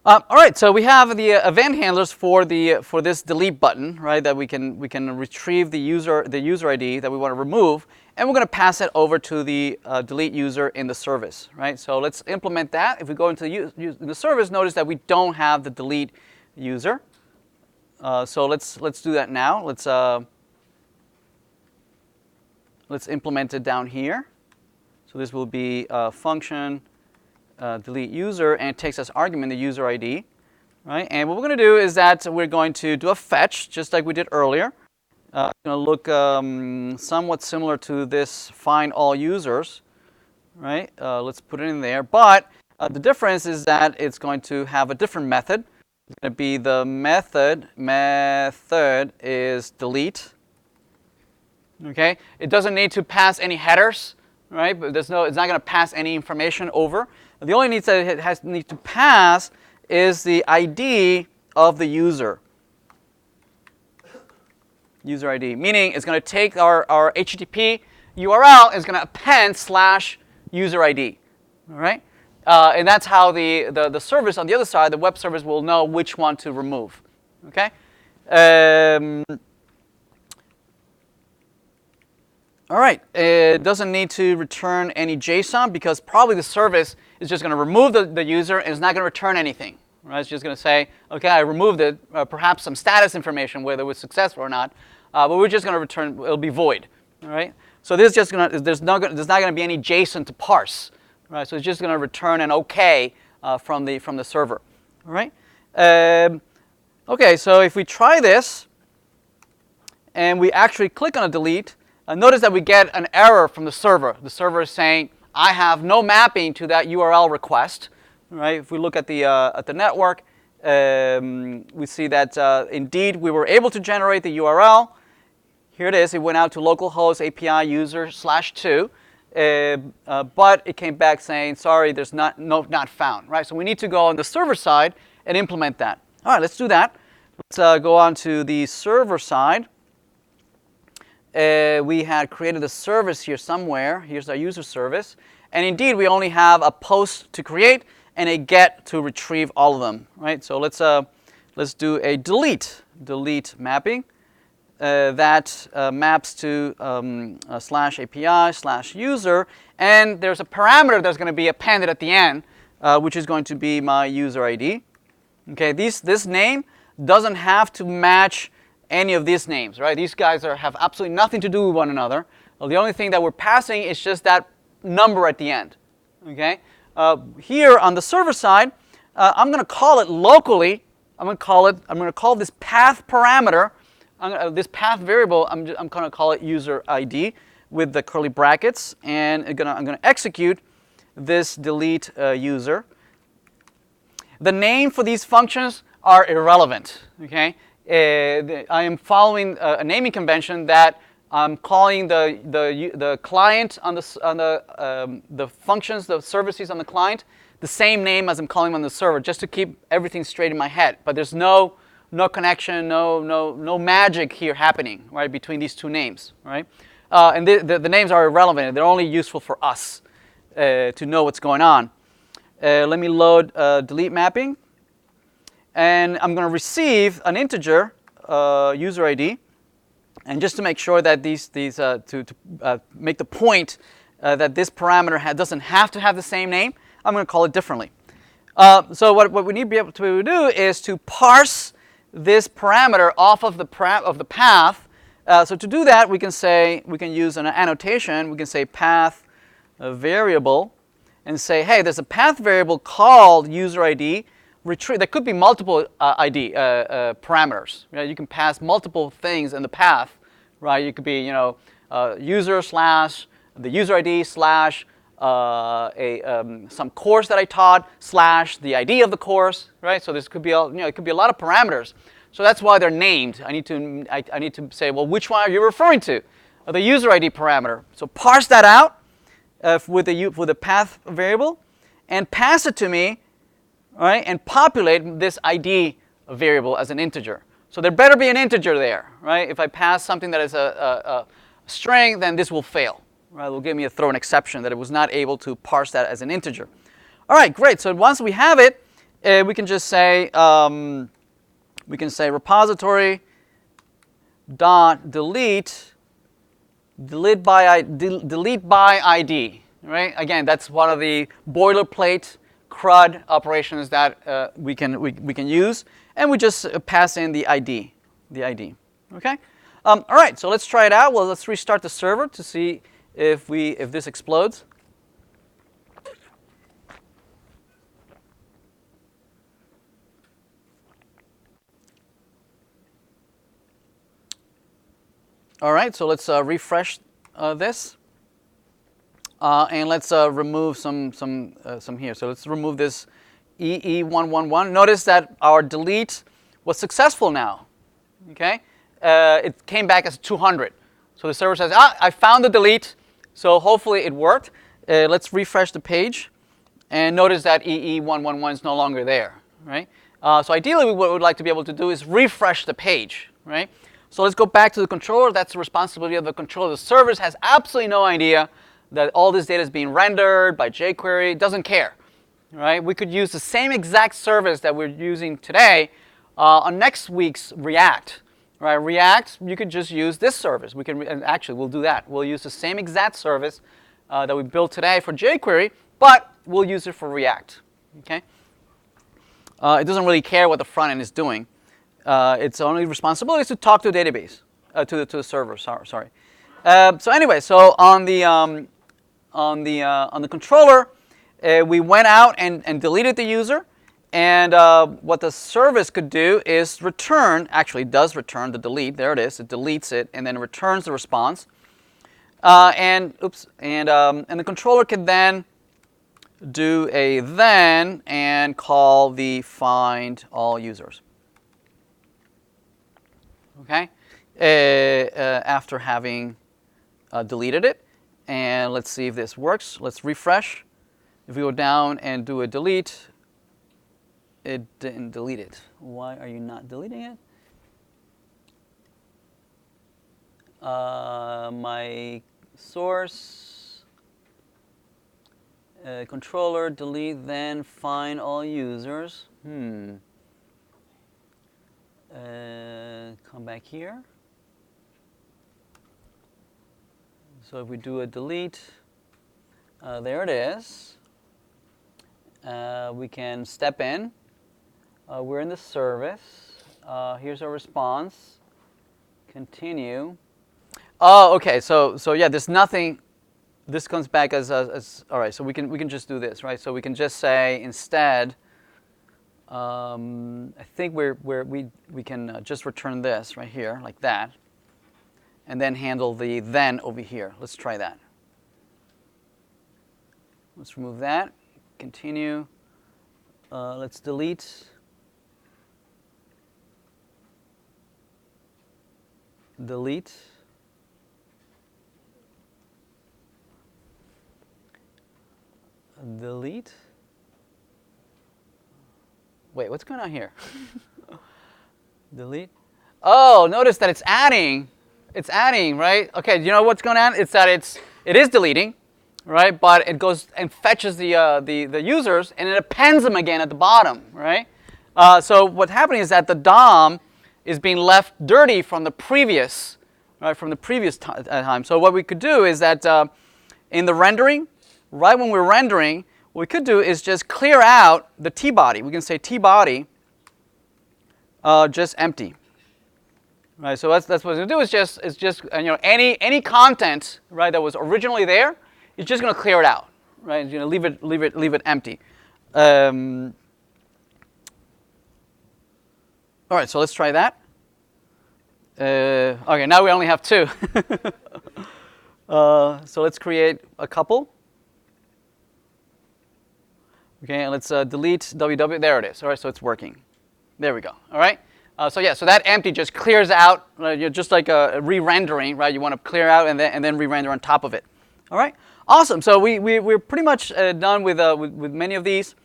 All right, so we have the event handlers for this delete button, right? That we can retrieve the user ID that we want to remove, and we're going to pass it over to the delete user in the service, right? So let's implement that. If we go into the service, notice that we don't have the delete user. So let's do that now. Let's implement it down here. So this will be function delete user, and it takes as argument the user ID, right? And what we're going to do is that we're going to do a fetch, just like we did earlier. It's going to look somewhat similar to this find all users, right? Let's put it in there. But the difference is that it's going to have a different method. It's going to be the method is delete. Okay? It doesn't need to pass any headers, right? But it's not going to pass any information over. The only needs that it needs to pass is the ID of the user. User ID, meaning it's going to take our HTTP URL, is going to append /user ID. All right? And that's how the service on the other side, the web service, will know which one to remove. Okay? All right, it doesn't need to return any JSON because probably the service is just going to remove the user and it's not going to return anything. Right? It's just going to say, okay, I removed it, perhaps some status information, whether it was successful or not, but we're just going to return, it'll be void. All right? So this is just going to, there's not going to be any JSON to parse. Right? So it's just going to return an OK from the server. All right? Okay, so if we try this and we actually click on a delete, notice that we get an error from the server. The server is saying, I have no mapping to that URL request. Right? If we look at the network, we see that indeed we were able to generate the URL. Here it is. It went out to localhost API user /2, but it came back saying, sorry, there's not found. Right? So we need to go on the server side and implement that. All right, let's do that. Let's go on to the server side. We had created a service here somewhere. Here's our user service. And indeed, we only have a post to create and a get to retrieve all of them. Right? So let's do a delete mapping that maps to /API/user. And there's a parameter that's going to be appended at the end, which is going to be my user ID. Okay, this name doesn't have to match any of these names, right? These guys have absolutely nothing to do with one another. Well, the only thing that we're passing is just that number at the end. Okay. Here on the server side, I'm going to call it locally. I'm going to call this path parameter, this path variable. I'm going to call it user ID with the curly brackets, and I'm going to execute this delete user. The name for these functions are irrelevant. Okay. I am following a naming convention that I'm calling the client on the functions, the services on the client, the same name as I'm calling on the server, just to keep everything straight in my head. But there's no connection, no magic here happening, right, between these two names, right? And the names are irrelevant. They're only useful for us to know what's going on. Let me load delete mapping. And I'm going to receive an integer user ID, and just to make sure that to make the point that this parameter doesn't have to have the same name, I'm going to call it differently. So what we need to be able to do is to parse this parameter off of the path. So to do that, we can use an annotation. We can say path variable, and say, hey, there's a path variable called user ID. There could be multiple ID parameters. You can pass multiple things in the path, right? You could be, user / the user ID / some course that I taught / the ID of the course, right? So this could be, it could be a lot of parameters. So that's why they're named. I need to say, well, which one are you referring to? The user ID parameter. So parse that out with the path variable, and pass it to me. All right, and populate this ID variable as an integer. So there better be an integer there, right? If I pass something that is a string, then this will fail. Right? It will give me throw an exception that it was not able to parse that as an integer. All right, great. So once we have it, we can just say repository dot delete by ID. Right? Again, that's one of the boilerplate CRUD operations that we can use, and we just pass in the ID. Okay. All right. So let's try it out. Well, let's restart the server to see if this explodes. All right. So let's refresh this. And let's remove some here. So let's remove this EE111. Notice that our delete was successful now. Okay, it came back as 200. So the server says, I found the delete. So hopefully it worked. Let's refresh the page, and notice that EE111 is no longer there. Right. So ideally, what we'd like to be able to do is refresh the page. Right. So let's go back to the controller. That's the responsibility of the controller. The server has absolutely no idea that all this data is being rendered by jQuery. It doesn't care, right? We could use the same exact service that we're using today on next week's React, right? React, you could just use this service. We can, and actually, we'll do that. We'll use the same exact service that we built today for jQuery, but we'll use it for React, okay? It doesn't really care what the front end is doing. Its only responsibility is to talk to a database, to the server. Sorry. So anyway, so on the controller, we went out and deleted the user, and what the service could do is return. Actually, it does return the delete. There it is. It deletes it and then returns the response. And the controller can then do a then and call the find all users. Okay, after having deleted it. And let's see if this works. Let's refresh. If we go down and do a delete, it didn't delete it. Why are you not deleting it? My source, controller, delete, then find all users. Come back here. So if we do a delete, there it is. We can step in. We're in the service. Here's our response. Continue. Oh, okay. So yeah, there's nothing. This comes back as all right. So we can just do this, right? So we can just say instead. I think we can just return this right here like that. And then handle the then over here. Let's try that. Let's remove that. Continue. Let's delete. Delete. Delete. Wait, what's going on here? Delete. Oh, notice that it's adding. It's adding, right? Okay, you know what's going on? It's that it is deleting, right? But it goes and fetches the users and it appends them again at the bottom, right? So what's happening is that the DOM is being left dirty from the previous, right? From the previous time. So what we could do is that in the rendering, right when we're rendering, what we could do is just clear out the t-body. We can say t-body just empty. Right, so that's what it's going to do. Is just any content, right, that was originally there, it's just going to clear it out, right? It's going to leave it empty. All right, so let's try that. Okay, now we only have two. So let's create a couple. Okay, and let's delete www. There it is. All right, so it's working. There we go. All right. So yeah, so that empty just clears out, just like a re-rendering, right? You want to clear out and then re-render on top of it. All right, awesome. So we're pretty much done with many of these.